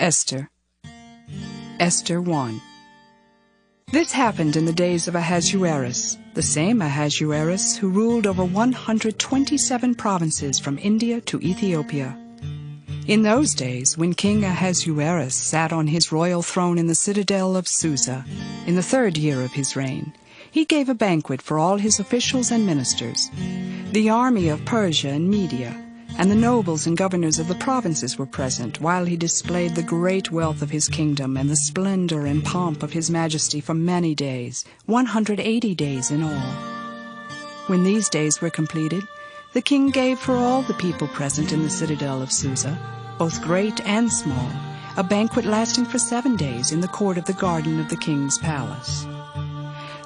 Esther. Esther 1. This happened in the days of Ahasuerus, the same Ahasuerus who ruled over 127 provinces from India to Ethiopia. In those days, when King Ahasuerus sat on his royal throne in the citadel of Susa, in the 3rd year of his reign, he gave a banquet for all his officials and ministers. The army of Persia and Media, and the nobles and governors of the provinces were present, while he displayed the great wealth of his kingdom and the splendor and pomp of his majesty for many days, 180 days in all. When these days were completed, the king gave for all the people present in the citadel of Susa, both great and small, a banquet lasting for 7 days in the court of the garden of the king's palace.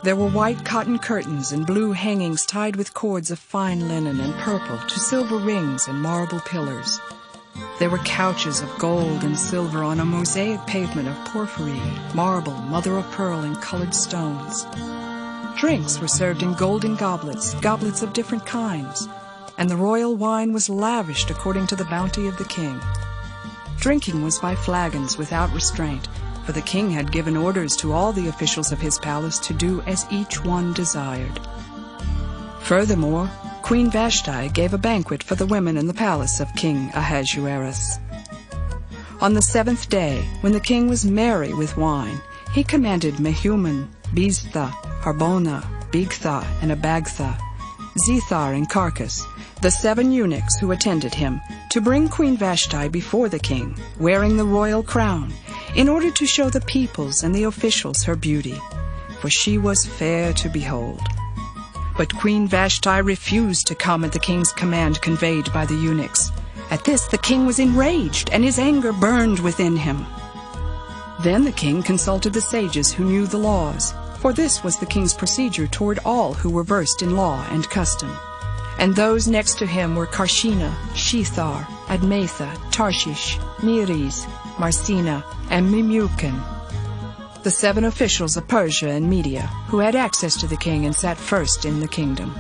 There were white cotton curtains and blue hangings tied with cords of fine linen and purple to silver rings and marble pillars. There were couches of gold and silver on a mosaic pavement of porphyry, marble, mother-of-pearl, and colored stones. Drinks were served in golden goblets, goblets of different kinds, and the royal wine was lavished according to the bounty of the king. Drinking was by flagons without restraint, for the king had given orders to all the officials of his palace to do as each one desired. Furthermore, Queen Vashti gave a banquet for the women in the palace of King Ahasuerus. On the 7th day, when the king was merry with wine, he commanded Mehuman, Biztha, Harbona, Bigtha, and Abagtha, Zethar and Carcas, the 7 eunuchs who attended him, to bring Queen Vashti before the king, wearing the royal crown, in order to show the peoples and the officials her beauty, for she was fair to behold. But Queen Vashti refused to come at the king's command conveyed by the eunuchs. At this the king was enraged, and his anger burned within him. Then the king consulted the sages who knew the laws, for this was the king's procedure toward all who were versed in law and custom. And those next to him were Karshina, Shethar, Admatha, Tarshish, Meres, Marsina, and Memucan, the 7 officials of Persia and Media, who had access to the king and sat first in the kingdom.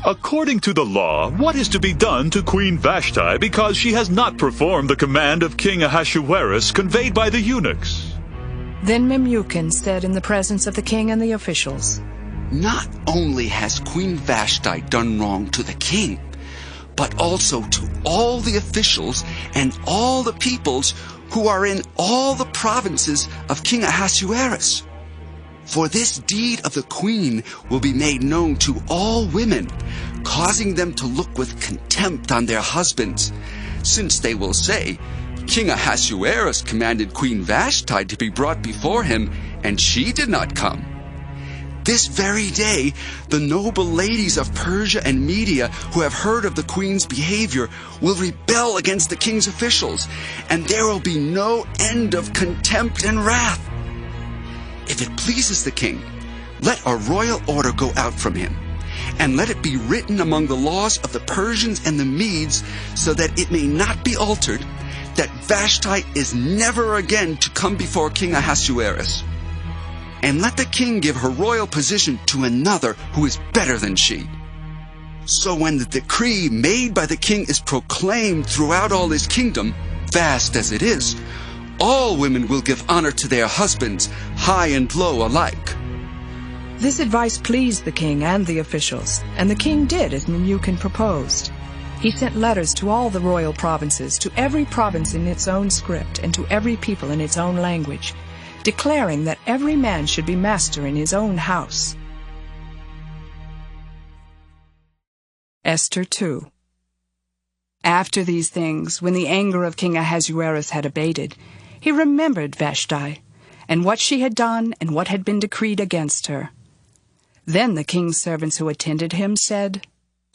According to the law, what is to be done to Queen Vashti because she has not performed the command of King Ahasuerus conveyed by the eunuchs? Then Memucan said in the presence of the king and the officials, "Not only has Queen Vashti done wrong to the king, but also to all the officials and all the peoples who are in all the provinces of King Ahasuerus. For this deed of the queen will be made known to all women, causing them to look with contempt on their husbands, since they will say, 'King Ahasuerus commanded Queen Vashti to be brought before him, and she did not come.' This very day, the noble ladies of Persia and Media who have heard of the queen's behavior will rebel against the king's officials, and there will be no end of contempt and wrath. If it pleases the king, let a royal order go out from him, and let it be written among the laws of the Persians and the Medes, so that it may not be altered, that Vashti is never again to come before King Ahasuerus. And let the king give her royal position to another who is better than she. So when the decree made by the king is proclaimed throughout all his kingdom, vast as it is, all women will give honor to their husbands, high and low alike." This advice pleased the king and the officials, and the king did as Memucan proposed. He sent letters to all the royal provinces, to every province in its own script, and to every people in its own language, declaring that every man should be master in his own house. Esther 2. After these things, when the anger of King Ahasuerus had abated, he remembered Vashti, and what she had done, and what had been decreed against her. Then the king's servants who attended him said,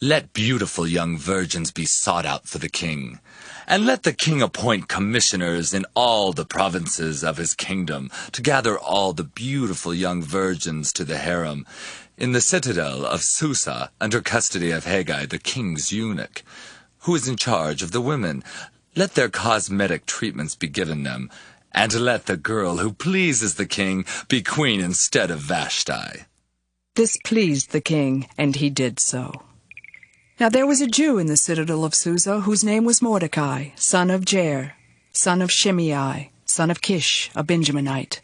"Let beautiful young virgins be sought out for the king, and let the king appoint commissioners in all the provinces of his kingdom to gather all the beautiful young virgins to the harem, in the citadel of Susa, under custody of Haggai, the king's eunuch, who is in charge of the women. Let their cosmetic treatments be given them, and let the girl who pleases the king be queen instead of Vashti." This pleased the king, and he did so. Now there was a Jew in the citadel of Susa, whose name was Mordecai, son of Jair, son of Shimei, son of Kish, a Benjaminite.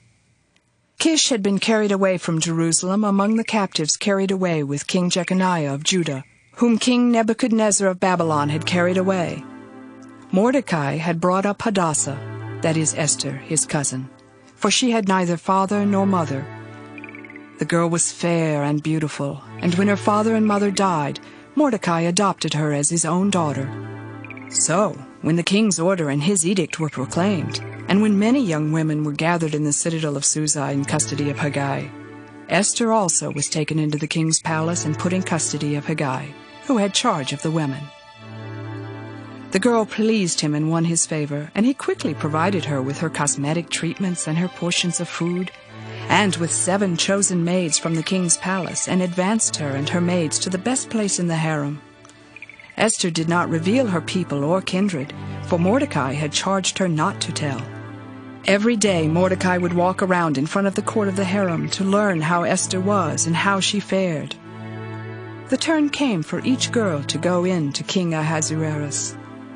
Kish had been carried away from Jerusalem among the captives carried away with King Jeconiah of Judah, whom King Nebuchadnezzar of Babylon had carried away. Mordecai had brought up Hadassah, that is Esther, his cousin, for she had neither father nor mother. The girl was fair and beautiful, and when her father and mother died, Mordecai adopted her as his own daughter. So, when the king's order and his edict were proclaimed, and when many young women were gathered in the citadel of Susa in custody of Hegai, Esther also was taken into the king's palace and put in custody of Hegai, who had charge of the women. The girl pleased him and won his favor, and he quickly provided her with her cosmetic treatments and her portions of food, and with 7 chosen maids from the king's palace, and advanced her and her maids to the best place in the harem. Esther did not reveal her people or kindred, for Mordecai had charged her not to tell. Every day Mordecai would walk around in front of the court of the harem to learn how Esther was and how she fared. The turn came for each girl to go in to King Ahasuerus,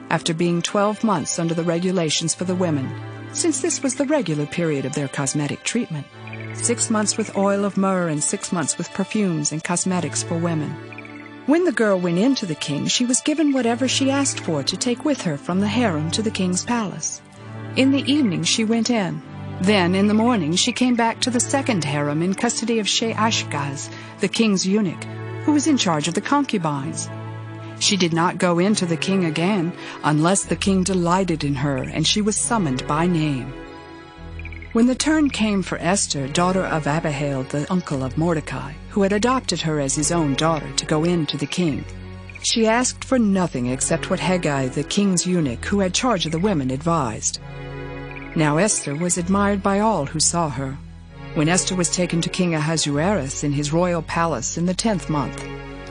after being 12 months under the regulations for the women, since this was the regular period of their cosmetic treatment, 6 months with oil of myrrh and 6 months with perfumes and cosmetics for women. When the girl went in to the king, she was given whatever she asked for to take with her from the harem to the king's palace. In the evening she went in. Then in the morning she came back to the second harem in custody of Sheashgaz, the king's eunuch, who was in charge of the concubines. She did not go in to the king again unless the king delighted in her and she was summoned by name. When the turn came for Esther, daughter of Abihail, the uncle of Mordecai, who had adopted her as his own daughter, to go in to the king, she asked for nothing except what Hegai, the king's eunuch, who had charge of the women, advised. Now Esther was admired by all who saw her. When Esther was taken to King Ahasuerus in his royal palace in the 10th month,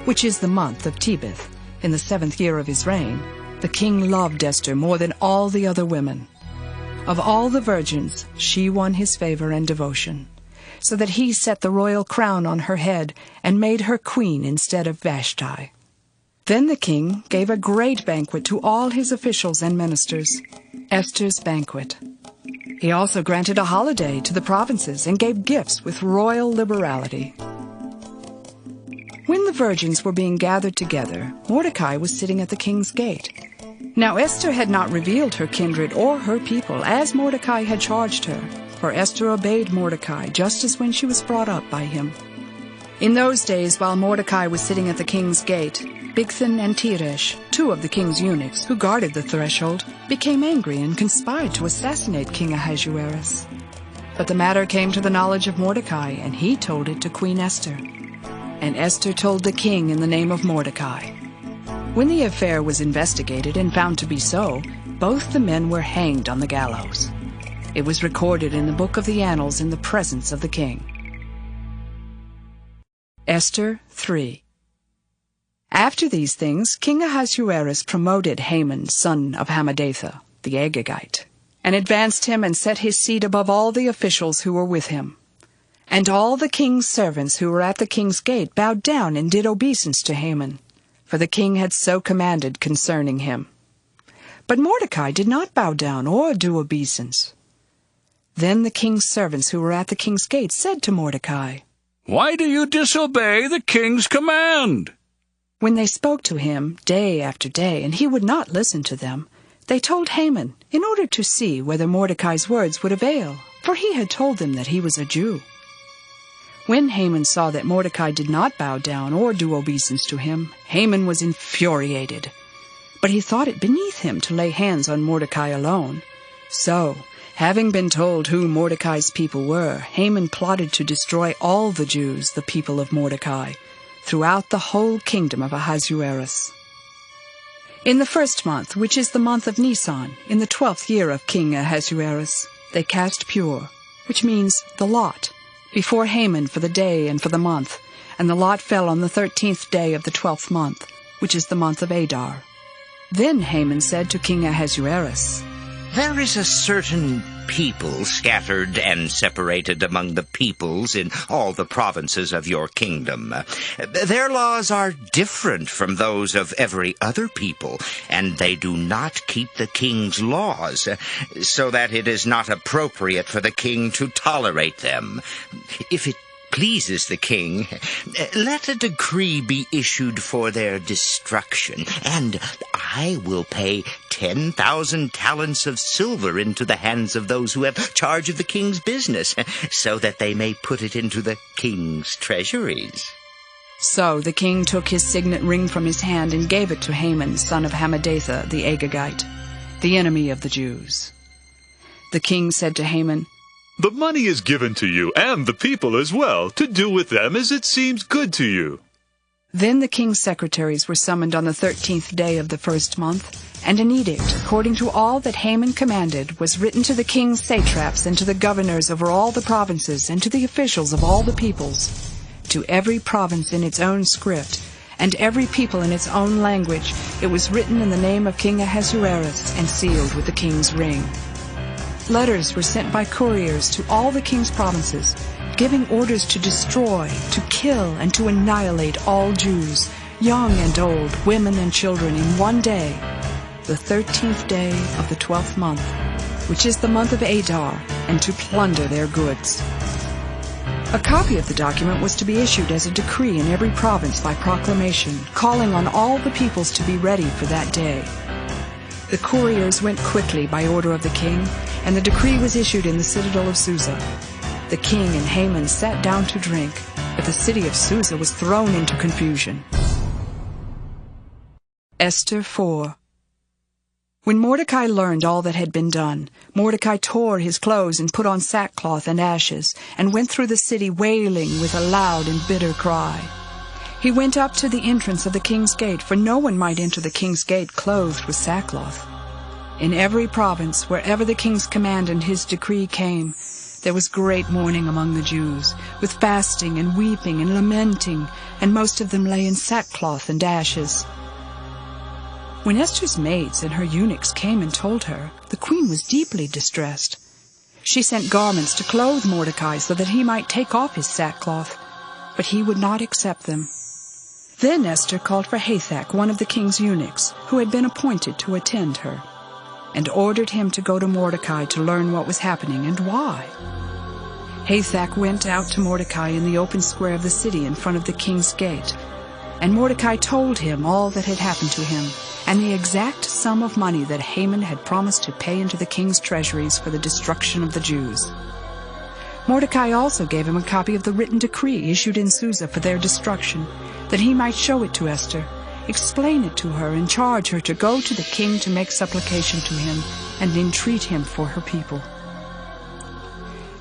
which is the month of Tebeth, in the 7th year of his reign, the king loved Esther more than all the other women. Of all the virgins, she won his favor and devotion, so that he set the royal crown on her head and made her queen instead of Vashti. Then the king gave a great banquet to all his officials and ministers, Esther's banquet. He also granted a holiday to the provinces and gave gifts with royal liberality. When the virgins were being gathered together, Mordecai was sitting at the king's gate. Now Esther had not revealed her kindred or her people, as Mordecai had charged her, for Esther obeyed Mordecai just as when she was brought up by him. In those days, while Mordecai was sitting at the king's gate, Bigthan and Teresh, 2 of the king's eunuchs who guarded the threshold, became angry and conspired to assassinate King Ahasuerus. But the matter came to the knowledge of Mordecai, and he told it to Queen Esther. And Esther told the king in the name of Mordecai. When the affair was investigated and found to be so, both the men were hanged on the gallows. It was recorded in the book of the annals in the presence of the king. Esther 3. After these things, King Ahasuerus promoted Haman, son of Hammedatha, the Agagite, and advanced him and set his seat above all the officials who were with him. And all the king's servants who were at the king's gate bowed down and did obeisance to Haman, for the king had so commanded concerning him. But Mordecai did not bow down or do obeisance. Then the king's servants who were at the king's gate said to Mordecai, "Why do you disobey the king's command?" When they spoke to him day after day, and he would not listen to them, they told Haman, in order to see whether Mordecai's words would avail, for he had told them that he was a Jew. When Haman saw that Mordecai did not bow down or do obeisance to him, Haman was infuriated. But he thought it beneath him to lay hands on Mordecai alone. So, having been told who Mordecai's people were, Haman plotted to destroy all the Jews, the people of Mordecai, throughout the whole kingdom of Ahasuerus. In the 1st month, which is the month of Nisan, in the 12th year of King Ahasuerus, they cast pure, which means the lot, before Haman for the day and for the month, and the lot fell on the 13th day of the 12th month, which is the month of Adar. Then Haman said to King Ahasuerus, There is a certain people scattered and separated among the peoples in all the provinces of your kingdom. Their laws are different from those of every other people, and they do not keep the king's laws, so that it is not appropriate for the king to tolerate them. If it pleases the king, let a decree be issued for their destruction, and I will pay 10,000 talents of silver into the hands of those who have charge of the king's business, so that they may put it into the king's treasuries. So the king took his signet ring from his hand and gave it to Haman, son of Hammedatha the Agagite, the enemy of the Jews. The king said to Haman, "The money is given to you, and the people as well, to do with them as it seems good to you." Then the king's secretaries were summoned on the 13th day of the first month, and an edict, according to all that Haman commanded, was written to the king's satraps and to the governors over all the provinces and to the officials of all the peoples, to every province in its own script, and every people in its own language. It was written in the name of King Ahasuerus and sealed with the king's ring. Letters were sent by couriers to all the king's provinces, giving orders to destroy, to kill, and to annihilate all Jews, young and old, women and children, in one day, the 13th day of the 12th month, which is the month of Adar, and to plunder their goods. A copy of the document was to be issued as a decree in every province by proclamation, calling on all the peoples to be ready for that day. The couriers went quickly by order of the king, and the decree was issued in the citadel of Susa. The king and Haman sat down to drink, but the city of Susa was thrown into confusion. Esther 4. When Mordecai learned all that had been done, Mordecai tore his clothes and put on sackcloth and ashes, and went through the city wailing with a loud and bitter cry. He went up to the entrance of the king's gate, for no one might enter the king's gate clothed with sackcloth. In every province, wherever the king's command and his decree came, there was great mourning among the Jews, with fasting and weeping and lamenting, and most of them lay in sackcloth and ashes. When Esther's maids and her eunuchs came and told her, the queen was deeply distressed. She sent garments to clothe Mordecai so that he might take off his sackcloth, but he would not accept them. Then Esther called for Hathach, one of the king's eunuchs, who had been appointed to attend her, and ordered him to go to Mordecai to learn what was happening and why. Hathach went out to Mordecai in the open square of the city in front of the king's gate, and Mordecai told him all that had happened to him, and the exact sum of money that Haman had promised to pay into the king's treasuries for the destruction of the Jews. Mordecai also gave him a copy of the written decree issued in Susa for their destruction, that he might show it to Esther, explain it to her, and charge her to go to the king to make supplication to him and entreat him for her people.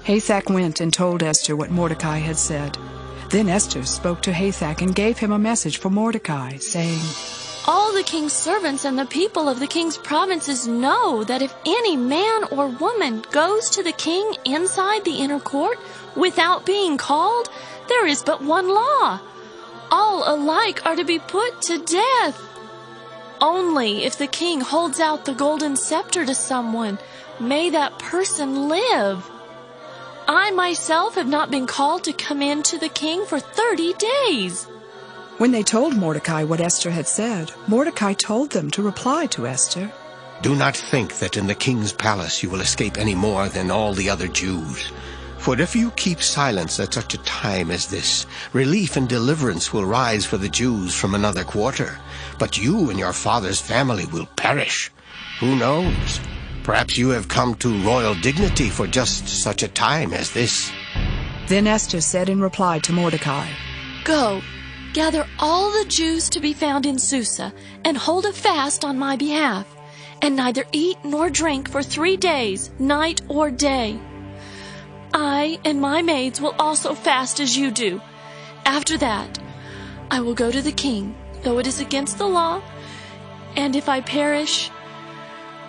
Hathach went and told Esther what Mordecai had said. Then Esther spoke to Hathach and gave him a message for Mordecai, saying, "All the king's servants and the people of the king's provinces know that if any man or woman goes to the king inside the inner court without being called, there is but one law. All alike are to be put to death. Only if the king holds out the golden scepter to someone, may that person live. I myself have not been called to come in to the king for 30 days. When they told Mordecai what Esther had said, Mordecai told them to reply to Esther, "Do not think that in the king's palace you will escape any more than all the other Jews. For if you keep silence at such a time as this, relief and deliverance will rise for the Jews from another quarter, but you and your father's family will perish. Who knows? Perhaps you have come to royal dignity for just such a time as this." Then Esther said in reply to Mordecai, Go, gather all the Jews to be found in Susa, and hold a fast on my behalf, and neither eat nor drink for 3 days, night or day. I and my maids will also fast as you do. After that, I will go to the king, though it is against the law, and if I perish,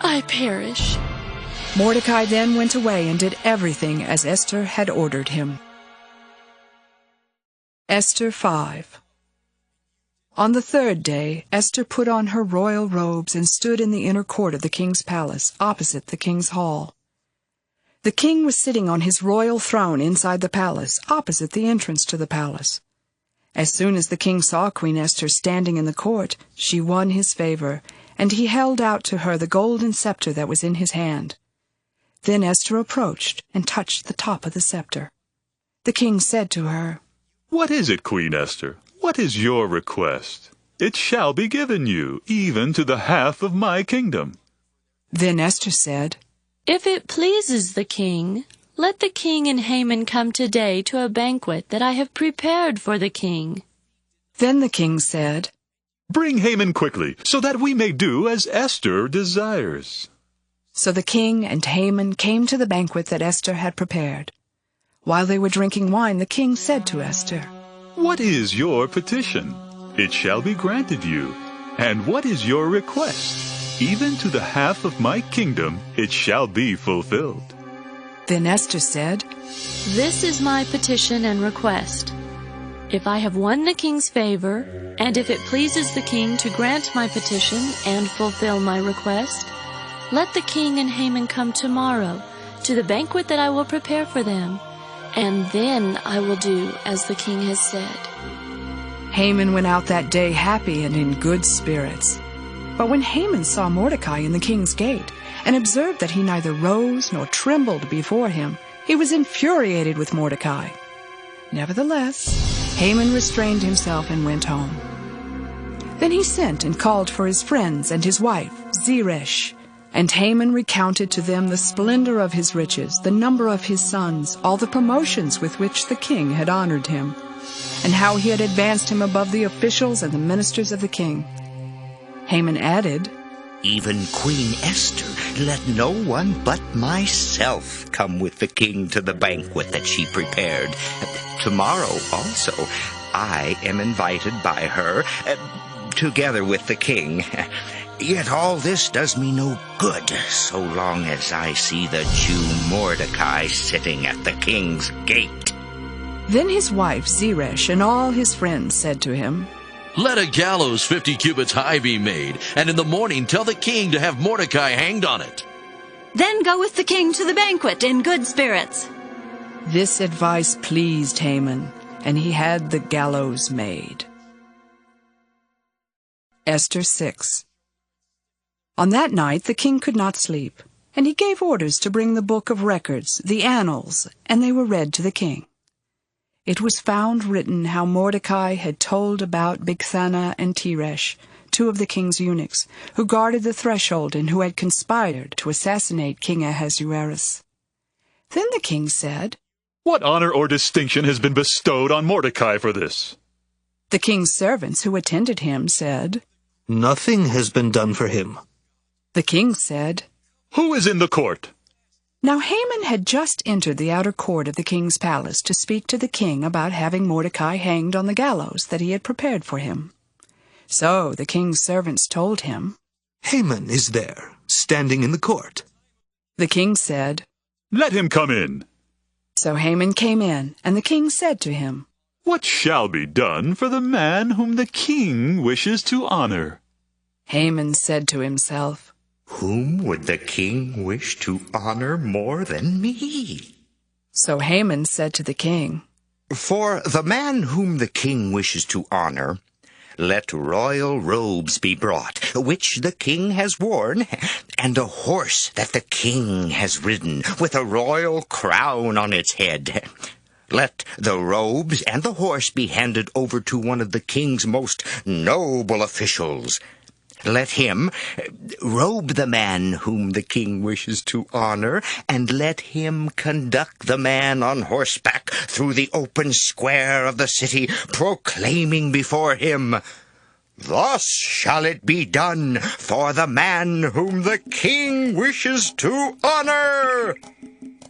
I perish." Mordecai then went away and did everything as Esther had ordered him. Esther 5. On the third day, Esther put on her royal robes and stood in the inner court of the king's palace, opposite the king's hall. The king was sitting on his royal throne inside the palace, opposite the entrance to the palace. As soon as the king saw Queen Esther standing in the court, she won his favor, and he held out to her the golden scepter that was in his hand. Then Esther approached and touched the top of the scepter. The king said to her, "What is it, Queen Esther? What is your request? It shall be given you, even to the half of my kingdom." Then Esther said, If it pleases the king, let the king and Haman come today to a banquet that I have prepared for the king. Then the king said, "Bring Haman quickly, so that we may do as Esther desires." So the king and Haman came to the banquet that Esther had prepared. While they were drinking wine, the king said to Esther, "What is your petition? It shall be granted you. And what is your request? Even to the half of my kingdom it shall be fulfilled." Then Esther said, This is my petition and request. If I have won the king's favor, and if it pleases the king to grant my petition and fulfill my request, let the king and Haman come tomorrow to the banquet that I will prepare for them, and then I will do as the king has said. Haman went out that day happy and in good spirits. But when Haman saw Mordecai in the king's gate, and observed that he neither rose nor trembled before him, he was infuriated with Mordecai. Nevertheless, Haman restrained himself and went home. Then he sent and called for his friends and his wife, Zeresh. And Haman recounted to them the splendor of his riches, the number of his sons, all the promotions with which the king had honored him, and how he had advanced him above the officials and the ministers of the king. Haman added, Even Queen Esther, let no one but myself come with the king to the banquet that she prepared. Tomorrow also I am invited by her, together with the king. Yet all this does me no good, so long as I see the Jew Mordecai sitting at the king's gate. Then his wife Zeresh and all his friends said to him, Let a gallows 50 cubits high be made, and in the morning tell the king to have Mordecai hanged on it. Then go with the king to the banquet in good spirits. This advice pleased Haman, and he had the gallows made. Esther 6. On that night the king could not sleep, and he gave orders to bring the book of records, the annals, and they were read to the king. It was found written how Mordecai had told about Bigthana and Teresh, two of the king's eunuchs, who guarded the threshold and who had conspired to assassinate King Ahasuerus. Then the king said, "What honor or distinction has been bestowed on Mordecai for this?" The king's servants who attended him said, "Nothing has been done for him." The king said, "Who is in the court?" Now Haman had just entered the outer court of the king's palace to speak to the king about having Mordecai hanged on the gallows that he had prepared for him. So the king's servants told him, "Haman is there, standing in the court." The king said, "Let him come in." So Haman came in, and the king said to him, "What shall be done for the man whom the king wishes to honor?" Haman said to himself, Whom would the king wish to honor more than me? So Haman said to the king, For the man whom the king wishes to honor, let royal robes be brought, which the king has worn, and a horse that the king has ridden, with a royal crown on its head. Let the robes and the horse be handed over to one of the king's most noble officials. Let him robe the man whom the king wishes to honor, and let him conduct the man on horseback through the open square of the city, proclaiming before him, Thus shall it be done for the man whom the king wishes to honor.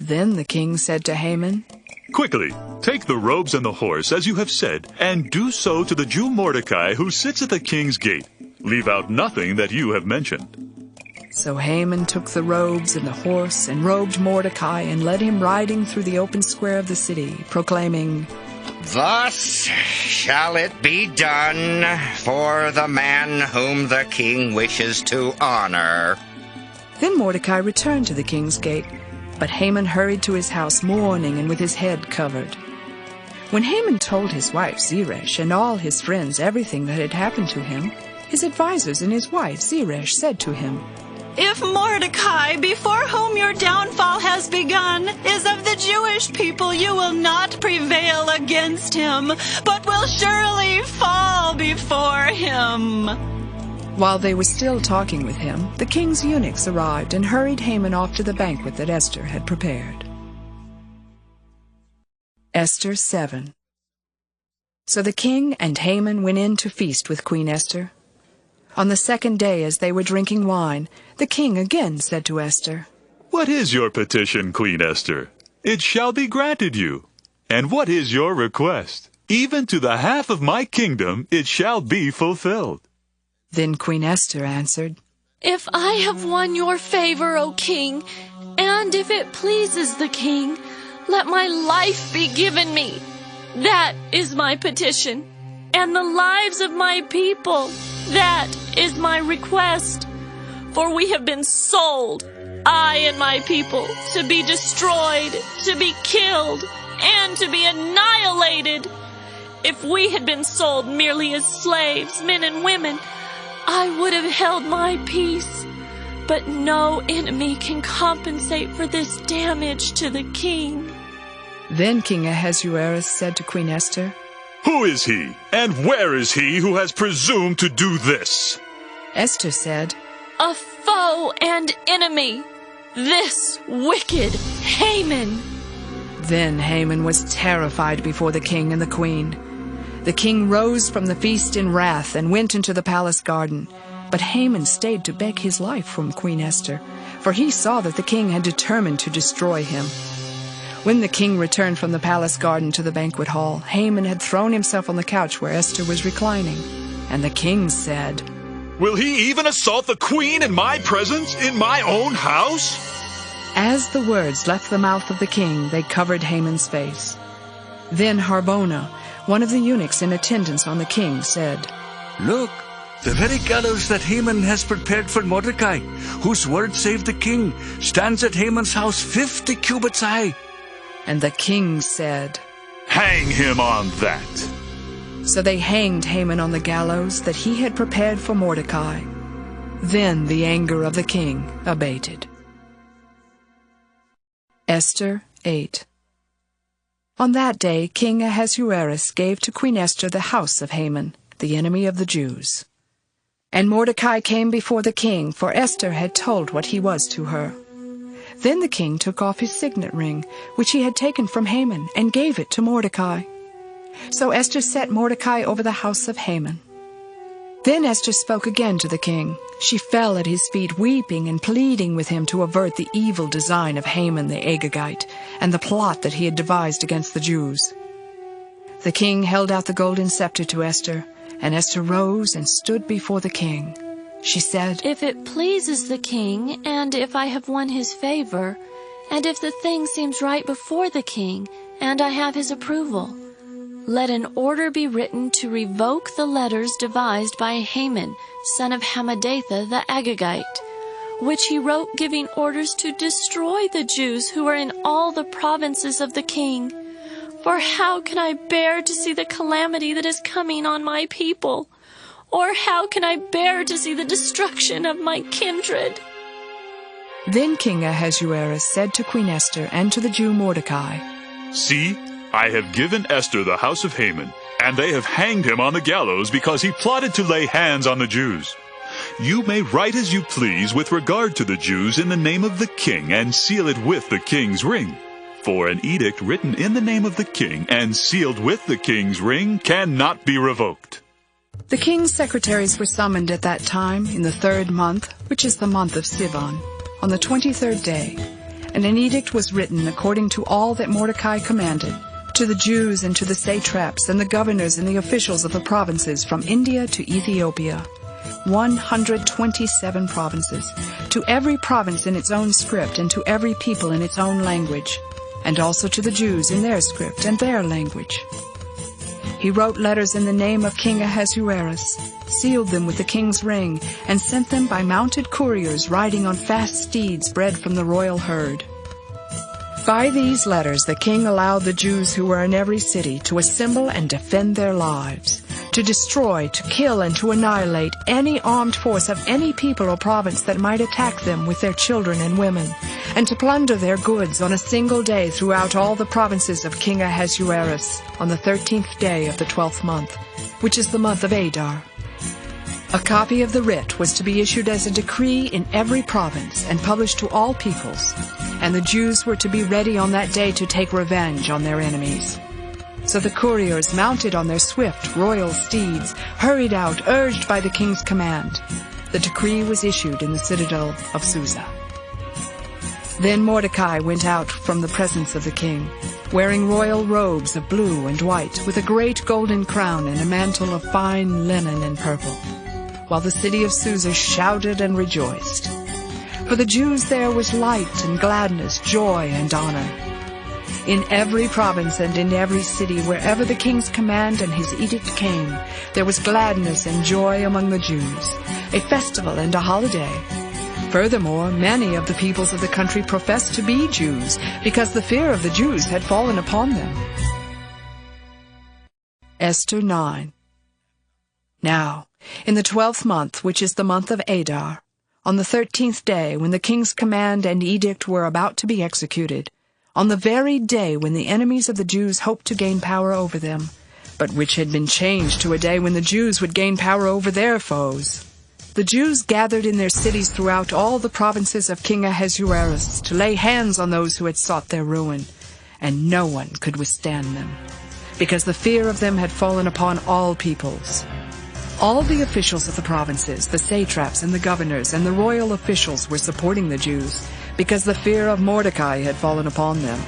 Then the king said to Haman, "Quickly, take the robes and the horse, as you have said, and do so to the Jew Mordecai who sits at the king's gate. Leave out nothing that you have mentioned." So Haman took the robes and the horse and robed Mordecai and led him riding through the open square of the city, proclaiming, Thus shall it be done for the man whom the king wishes to honor. Then Mordecai returned to the king's gate, but Haman hurried to his house mourning and with his head covered. When Haman told his wife Zeresh and all his friends everything that had happened to him, his advisers and his wife Zeresh said to him, If Mordecai, before whom your downfall has begun, is of the Jewish people, you will not prevail against him, but will surely fall before him. While they were still talking with him, the king's eunuchs arrived and hurried Haman off to the banquet that Esther had prepared. Esther 7. So the king and Haman went in to feast with Queen Esther. On the second day, as they were drinking wine, the king again said to Esther, What is your petition, Queen Esther? It shall be granted you. And what is your request? Even to the half of my kingdom it shall be fulfilled. Then Queen Esther answered, If I have won your favor, O king, and if it pleases the king, let my life be given me. That is my petition, and the lives of my people. That is my request. For we have been sold, I and my people, to be destroyed, to be killed, and to be annihilated. If we had been sold merely as slaves, men and women, I would have held my peace. But no enemy can compensate for this damage to the king. Then King Ahasuerus said to Queen Esther, Who is he, and where is he who has presumed to do this? Esther said, A foe and enemy, this wicked Haman. Then Haman was terrified before the king and the queen. The king rose from the feast in wrath and went into the palace garden. But Haman stayed to beg his life from Queen Esther, for he saw that the king had determined to destroy him. When the king returned from the palace garden to the banquet hall, Haman had thrown himself on the couch where Esther was reclining. And the king said, Will he even assault the queen in my presence, in my own house? As the words left the mouth of the king, they covered Haman's face. Then Harbona, one of the eunuchs in attendance on the king, said, Look, the very gallows that Haman has prepared for Mordecai, whose word saved the king, stands at Haman's house 50 cubits high. And the king said, Hang him on that. So they hanged Haman on the gallows that he had prepared for Mordecai. Then the anger of the king abated. Esther 8. On that day King Ahasuerus gave to Queen Esther the house of Haman, the enemy of the Jews. And Mordecai came before the king, for Esther had told what he was to her. Then the king took off his signet ring, which he had taken from Haman, and gave it to Mordecai. So Esther set Mordecai over the house of Haman. Then Esther spoke again to the king. She fell at his feet, weeping and pleading with him to avert the evil design of Haman the Agagite, and the plot that he had devised against the Jews. The king held out the golden scepter to Esther, and Esther rose and stood before the king. She said, If it pleases the king, and if I have won his favor, and if the thing seems right before the king, and I have his approval, let an order be written to revoke the letters devised by Haman, son of Hammedatha the Agagite, which he wrote giving orders to destroy the Jews who are in all the provinces of the king. For how can I bear to see the calamity that is coming on my people? Or how can I bear to see the destruction of my kindred? Then King Ahasuerus said to Queen Esther and to the Jew Mordecai, See, I have given Esther the house of Haman, and they have hanged him on the gallows because he plotted to lay hands on the Jews. You may write as you please with regard to the Jews in the name of the king, and seal it with the king's ring. For an edict written in the name of the king and sealed with the king's ring cannot be revoked. The king's secretaries were summoned at that time in the 3rd month, which is the month of Sivan, on the 23rd day, and an edict was written according to all that Mordecai commanded, to the Jews and to the satraps and the governors and the officials of the provinces from India to Ethiopia, 127 provinces, to every province in its own script and to every people in its own language, and also to the Jews in their script and their language. He wrote letters in the name of King Ahasuerus, sealed them with the king's ring, and sent them by mounted couriers riding on fast steeds bred from the royal herd. By these letters the king allowed the Jews who were in every city to assemble and defend their lives, to destroy, to kill, and to annihilate any armed force of any people or province that might attack them with their children and women, and to plunder their goods on a single day throughout all the provinces of King Ahasuerus on the 13th day of the 12th month, which is the month of Adar. A copy of the writ was to be issued as a decree in every province and published to all peoples, and the Jews were to be ready on that day to take revenge on their enemies. So the couriers, mounted on their swift royal steeds, hurried out, urged by the king's command. The decree was issued in the citadel of Susa. Then Mordecai went out from the presence of the king, wearing royal robes of blue and white, with a great golden crown and a mantle of fine linen and purple, while the city of Susa shouted and rejoiced. For the Jews there was light and gladness, joy and honor. In every province and in every city, wherever the king's command and his edict came, there was gladness and joy among the Jews, a festival and a holiday. Furthermore, many of the peoples of the country professed to be Jews, because the fear of the Jews had fallen upon them. Esther 9. Now, in the 12th month, which is the month of Adar, on the 13th day, when the king's command and edict were about to be executed, on the very day when the enemies of the Jews hoped to gain power over them, but which had been changed to a day when the Jews would gain power over their foes, the Jews gathered in their cities throughout all the provinces of King Ahasuerus to lay hands on those who had sought their ruin, and no one could withstand them, because the fear of them had fallen upon all peoples. All the officials of the provinces, the satraps and the governors and the royal officials were supporting the Jews, because the fear of Mordecai had fallen upon them.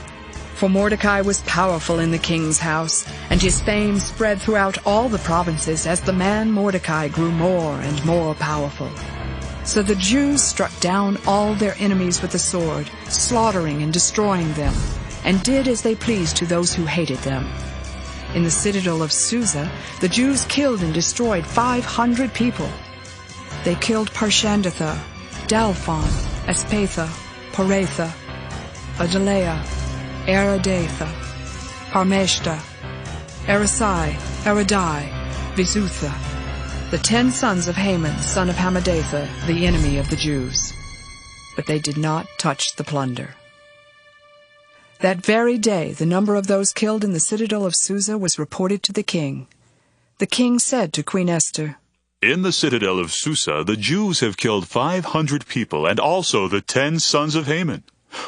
For Mordecai was powerful in the king's house, and his fame spread throughout all the provinces as the man Mordecai grew more and more powerful. So the Jews struck down all their enemies with the sword, slaughtering and destroying them, and did as they pleased to those who hated them. In the citadel of Susa, the Jews killed and destroyed 500 people. They killed Parshandatha, Dalphon, Aspatha, Paratha, Adaliah, Aradatha, Parmeshta, Arasai, Aradai, Vizutha, the 10 sons of Haman, son of Hammedatha, the enemy of the Jews. But they did not touch the plunder. That very day the number of those killed in the citadel of Susa was reported to the king. The king said to Queen Esther, "In the citadel of Susa the Jews have killed 500 people, and also the 10 sons of Haman.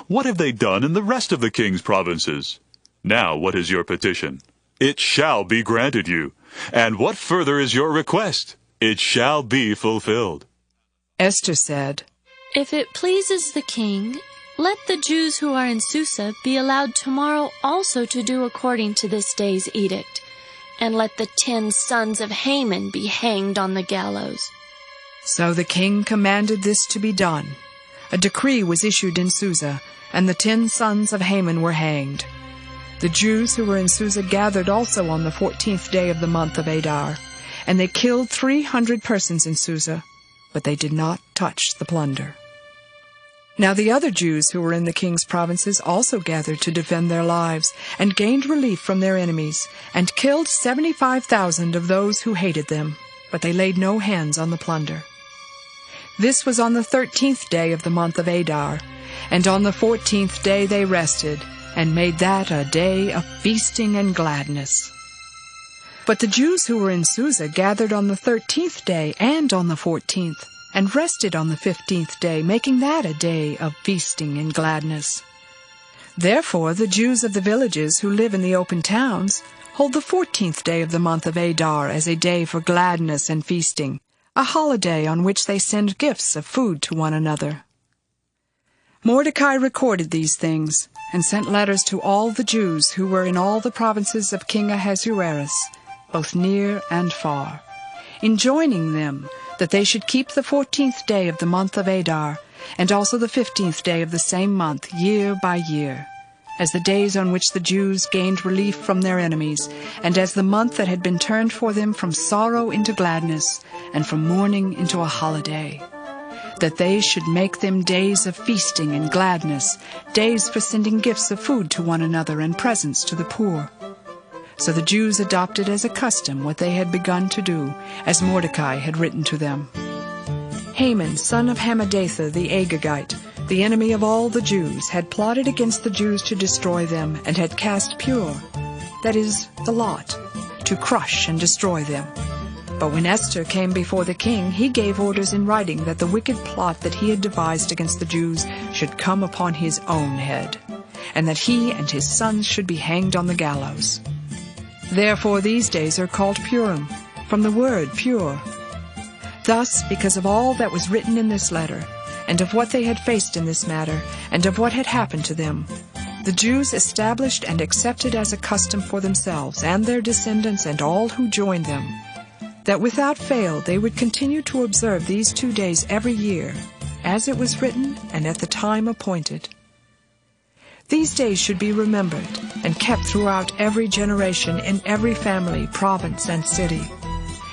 What have they done in the rest of the king's provinces? Now what is your petition? It shall be granted you. And what further is your request? It shall be fulfilled." Esther said, If it pleases the king, let the Jews who are in Susa be allowed tomorrow also to do according to this day's edict, and let the 10 sons of Haman be hanged on the gallows. So the king commanded this to be done. A decree was issued in Susa, and the 10 sons of Haman were hanged. The Jews who were in Susa gathered also on the 14th day of the month of Adar, and they killed 300 persons in Susa, but they did not touch the plunder. Now the other Jews who were in the king's provinces also gathered to defend their lives, and gained relief from their enemies, and killed 75,000 of those who hated them, but they laid no hands on the plunder. This was on the 13th day of the month of Adar, and on the 14th day they rested, and made that a day of feasting and gladness. But the Jews who were in Susa gathered on the 13th day and on the 14th, and rested on the 15th day, making that a day of feasting and gladness. Therefore the Jews of the villages who live in the open towns hold the 14th day of the month of Adar as a day for gladness and feasting, a holiday on which they send gifts of food to one another. Mordecai recorded these things, and sent letters to all the Jews who were in all the provinces of King Ahasuerus, both near and far, enjoining them that they should keep the 14th day of the month of Adar, and also the 15th day of the same month, year by year, as the days on which the Jews gained relief from their enemies, and as the month that had been turned for them from sorrow into gladness, and from mourning into a holiday, that they should make them days of feasting and gladness, days for sending gifts of food to one another and presents to the poor. So the Jews adopted as a custom what they had begun to do, as Mordecai had written to them. Haman, son of Hammedatha the Agagite, the enemy of all the Jews, had plotted against the Jews to destroy them, and had cast Pur, that is, the lot, to crush and destroy them. But when Esther came before the king, he gave orders in writing that the wicked plot that he had devised against the Jews should come upon his own head, and that he and his sons should be hanged on the gallows. Therefore these days are called Purim, from the word pure. Thus, because of all that was written in this letter, and of what they had faced in this matter, and of what had happened to them, the Jews established and accepted as a custom for themselves and their descendants and all who joined them, that without fail they would continue to observe these 2 days every year, as it was written and at the time appointed. These days should be remembered and kept throughout every generation in every family, province, and city.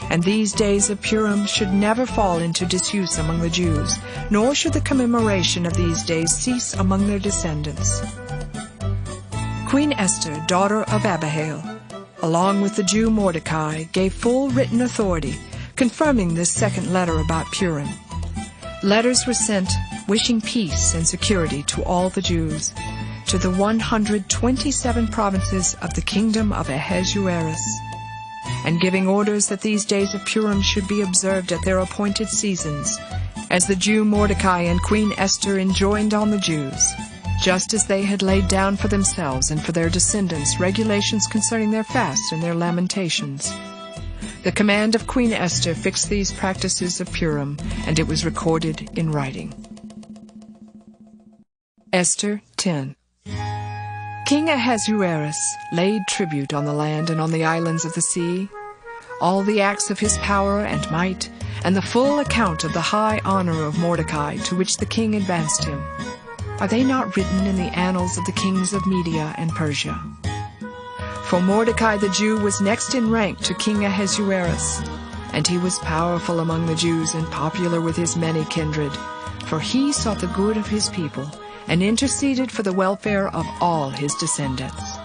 And these days of Purim should never fall into disuse among the Jews, nor should the commemoration of these days cease among their descendants. Queen Esther, daughter of Abihail, along with the Jew Mordecai, gave full written authority, confirming this second letter about Purim. Letters were sent wishing peace and security to all the Jews, to the 127 provinces of the kingdom of Ahasuerus, and giving orders that these days of Purim should be observed at their appointed seasons, as the Jew Mordecai and Queen Esther enjoined on the Jews, just as they had laid down for themselves and for their descendants regulations concerning their fasts and their lamentations. The command of Queen Esther fixed these practices of Purim, and it was recorded in writing. Esther 10. King Ahasuerus laid tribute on the land and on the islands of the sea, all the acts of his power and might, and the full account of the high honor of Mordecai to which the king advanced him. Are they not written in the annals of the kings of Media and Persia? For Mordecai the Jew was next in rank to King Ahasuerus, and he was powerful among the Jews and popular with his many kindred, for he sought the good of his people and interceded for the welfare of all his descendants.